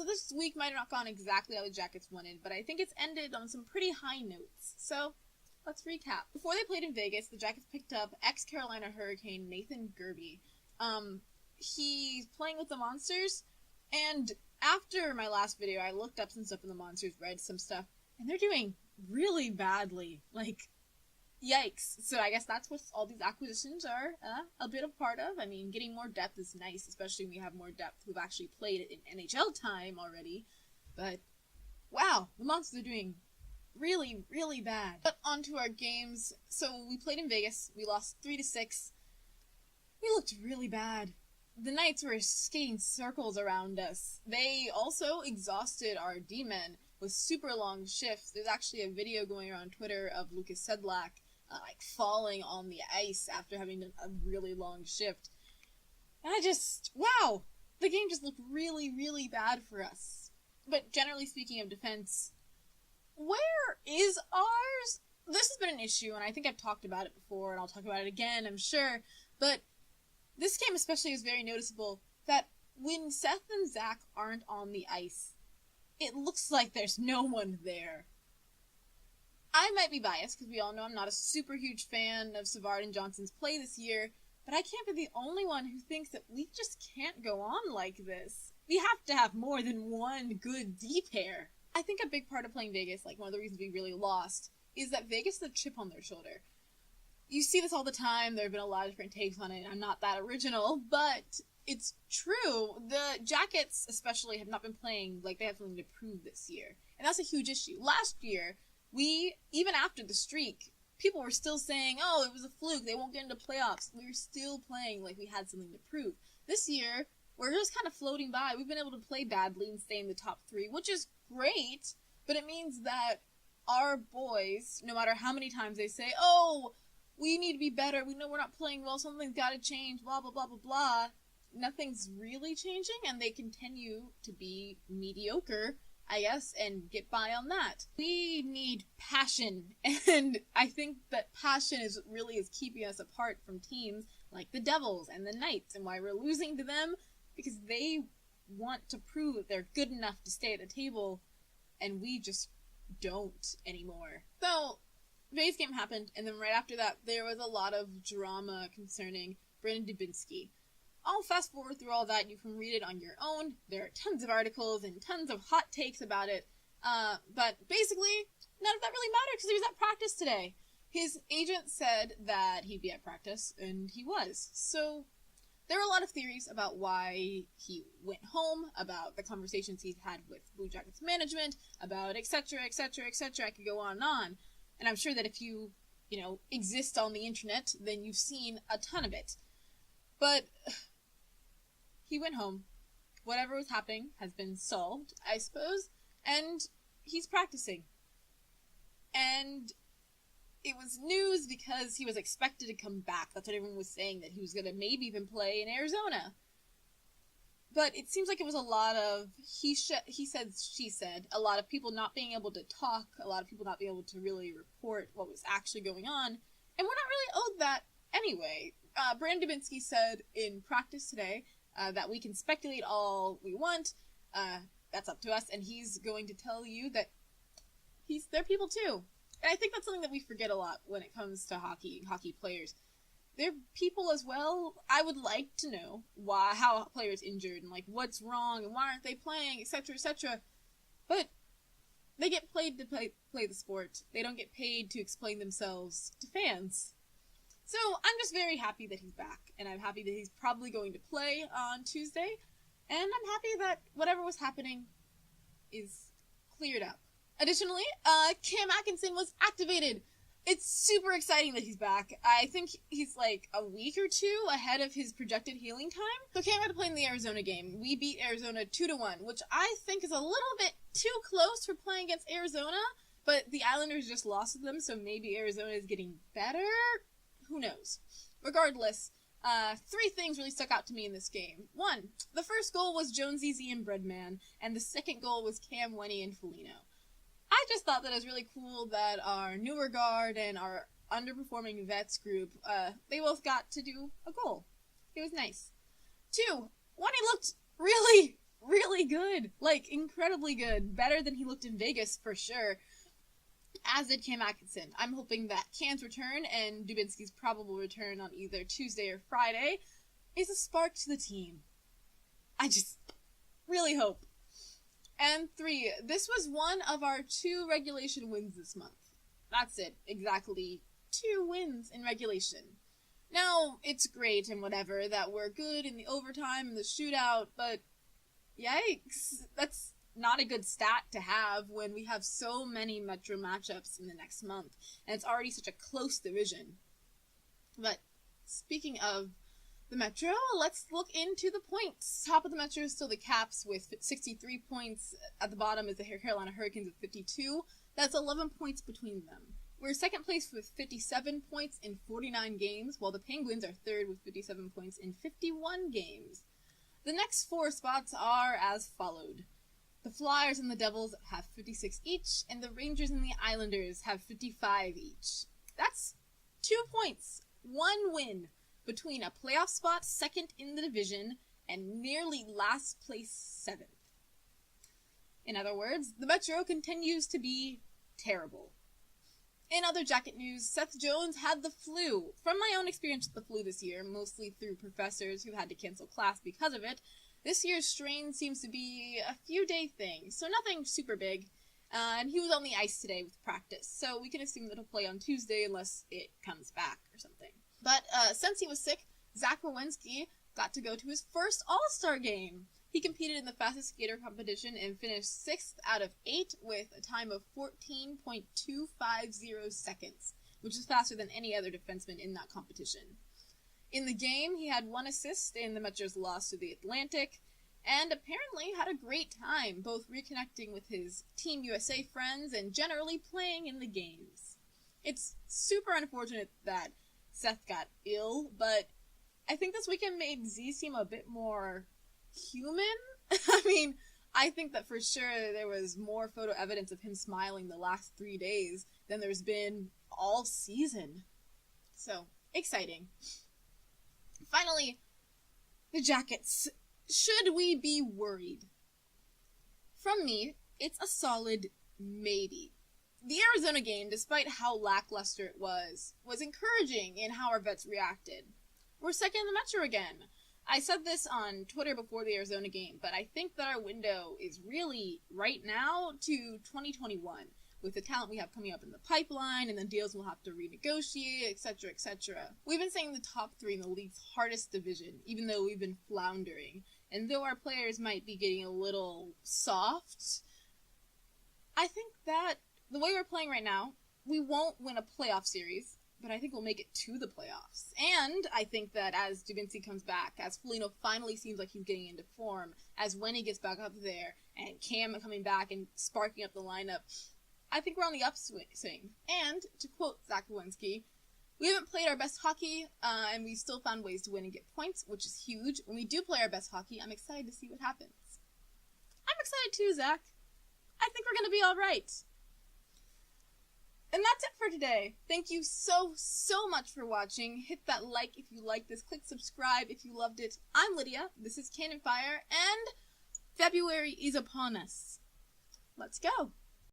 So this week might have not gone exactly how the Jackets wanted, but I think it's ended on some pretty high notes. So let's recap. Before they played in Vegas, the Jackets picked up ex-Carolina Hurricane Nathan Gerbe. He's playing with the Monsters, and after my last video, I looked up some stuff in the Monsters, read some stuff, and they're doing really badly. Like, yikes. So I guess that's what all these acquisitions are a bit of part of. I mean, getting more depth is nice, especially when we have more depth who've actually played it in NHL time already. But, wow, the Monsters are doing really, really bad. But on to our games. So we played in Vegas. We lost 3-6. We looked really bad. The Knights were skating circles around us. They also exhausted our D-men with super long shifts. There's actually a video going around Twitter of Lucas Sedlak falling on the ice after having done a really long shift. And wow! The game just looked really, really bad for us. But generally speaking of defense, where is ours? This has been an issue, and I think I've talked about it before, and I'll talk about it again, I'm sure. But this game especially is very noticeable that when Seth and Zach aren't on the ice, it looks like there's no one there. I might be biased, because we all know I'm not a super huge fan of Savard and Johnson's play this year, but I can't be the only one who thinks that we just can't go on like this. We have to have more than one good D pair. I think a big part of playing Vegas, like one of the reasons we really lost, is that Vegas is a chip on their shoulder. You see this all the time, there have been a lot of different takes on it, I'm not that original, but it's true. The Jackets, especially, have not been playing like they have something to prove this year. And that's a huge issue. Last year, even after the streak, people were still saying, oh, it was a fluke, they won't get into playoffs. We were still playing like we had something to prove. This year, we're just kind of floating by. We've been able to play badly and stay in the top 3, which is great, but it means that our boys, no matter how many times they say, oh, we need to be better, we know we're not playing well, something's got to change, blah, blah, blah, blah, blah, nothing's really changing, and they continue to be mediocre, I guess, and get by on that. We need passion, and I think that passion is keeping us apart from teams like the Devils and the Knights, and why we're losing to them, because they want to prove that they're good enough to stay at the table, and we just don't anymore. So, Vegas game happened, and then right after that, there was a lot of drama concerning Brandon Dubinsky. I'll fast forward through all that. You can read it on your own. There are tons of articles and tons of hot takes about it. But basically, none of that really mattered because he was at practice today. His agent said that he'd be at practice, and he was. So there are a lot of theories about why he went home, about the conversations he's had with Blue Jackets management, about etc., etc., etc. I could go on and on. And I'm sure that if you exist on the internet, then you've seen a ton of it. But he went home. Whatever was happening has been solved, I suppose, and he's practicing. And it was news because he was expected to come back. That's what everyone was saying, that he was going to maybe even play in Arizona. But it seems like it was a lot of he said, she said, a lot of people not being able to talk, a lot of people not being able to really report what was actually going on, and we're not really owed that anyway. Brandon Dubinsky said in practice today that we can speculate all we want, that's up to us, and he's going to tell you that they're people too. And I think that's something that we forget a lot when it comes to hockey players. They're people as well. I would like to know how players injured and what's wrong and why aren't they playing, etc., etc. But they get paid to play the sport. They don't get paid to explain themselves to fans. So I'm just very happy that he's back, and I'm happy that he's probably going to play on Tuesday, and I'm happy that whatever was happening is cleared up. Additionally, Cam Atkinson was activated. It's super exciting that he's back. I think he's a week or two ahead of his projected healing time. So Cam had to play in the Arizona game. We beat Arizona 2-1, which I think is a little bit too close for playing against Arizona, but the Islanders just lost to them, so maybe Arizona is getting better? Who knows? Regardless, 3 things really stuck out to me in this game. 1, the first goal was Jonesy and Breadman, and the second goal was Cam, Wenny, and Foligno. I just thought that it was really cool that our newer guard and our underperforming vets group, they both got to do a goal. It was nice. 2, Wenny looked really, really good. Like, incredibly good. Better than he looked in Vegas, for sure. As did Cam Atkinson. I'm hoping that Cam's return and Dubinsky's probable return on either Tuesday or Friday is a spark to the team. I just really hope. And 3, this was one of our 2 regulation wins this month. That's it. Exactly 2 wins in regulation. Now, it's great and whatever that we're good in the overtime and the shootout, but yikes. That's not a good stat to have when we have so many Metro matchups in the next month, and it's already such a close division. But speaking of the Metro, let's look into the points. Top of the Metro is still the Caps with 63 points. At the bottom is the Carolina Hurricanes with 52. That's 11 points between them. We're second place with 57 points in 49 games, while the Penguins are third with 57 points in 51 games. The next 4 spots are as followed. The Flyers and the Devils have 56 each, and the Rangers and the Islanders have 55 each. That's 2 points, 1 win, between a playoff spot second in the division and nearly last place 7th. In other words, the Metro continues to be terrible. In other Jacket news, Seth Jones had the flu. From my own experience with the flu this year, mostly through professors who had to cancel class because of it, this year's strain seems to be a few-day thing, so nothing super big. And he was on the ice today with practice, so we can assume that he'll play on Tuesday unless it comes back or something. But since he was sick, Zach Werenski got to go to his first All-Star game. He competed in the fastest skater competition and finished 6th out of 8 with a time of 14.250 seconds, which is faster than any other defenseman in that competition. In the game, he had 1 assist in the Metro's loss to the Atlantic, and apparently had a great time, both reconnecting with his Team USA friends and generally playing in the games. It's super unfortunate that Seth got ill, but I think this weekend made Z seem a bit more human. I mean, I think that for sure there was more photo evidence of him smiling the last 3 days than there's been all season. So, exciting. Finally, the Jackets. Should we be worried? From me, it's a solid maybe. The Arizona game, despite how lackluster it was encouraging in how our vets reacted. We're second in the Metro again. I said this on Twitter before the Arizona game, but I think that our window is really, right now, to 2021, with the talent we have coming up in the pipeline, and the deals we'll have to renegotiate, etc., etc. We've been saying the top 3 in the league's hardest division, even though we've been floundering. And though our players might be getting a little soft, I think that the way we're playing right now, we won't win a playoff series, but I think we'll make it to the playoffs. And I think that as Dubinsky comes back, as Foligno finally seems like he's getting into form, as Wenny gets back up there, and Cam coming back and sparking up the lineup, I think we're on the upswing. And, to quote Zach Werenski, we haven't played our best hockey, and we've still found ways to win and get points, which is huge. When we do play our best hockey, I'm excited to see what happens. I'm excited too, Zach. I think we're going to be all right. And that's it for today. Thank you so much for watching. Hit that like if you like this. Click subscribe if you loved it. I'm Lydia. This is Cannon Fire, and February is upon us. Let's go.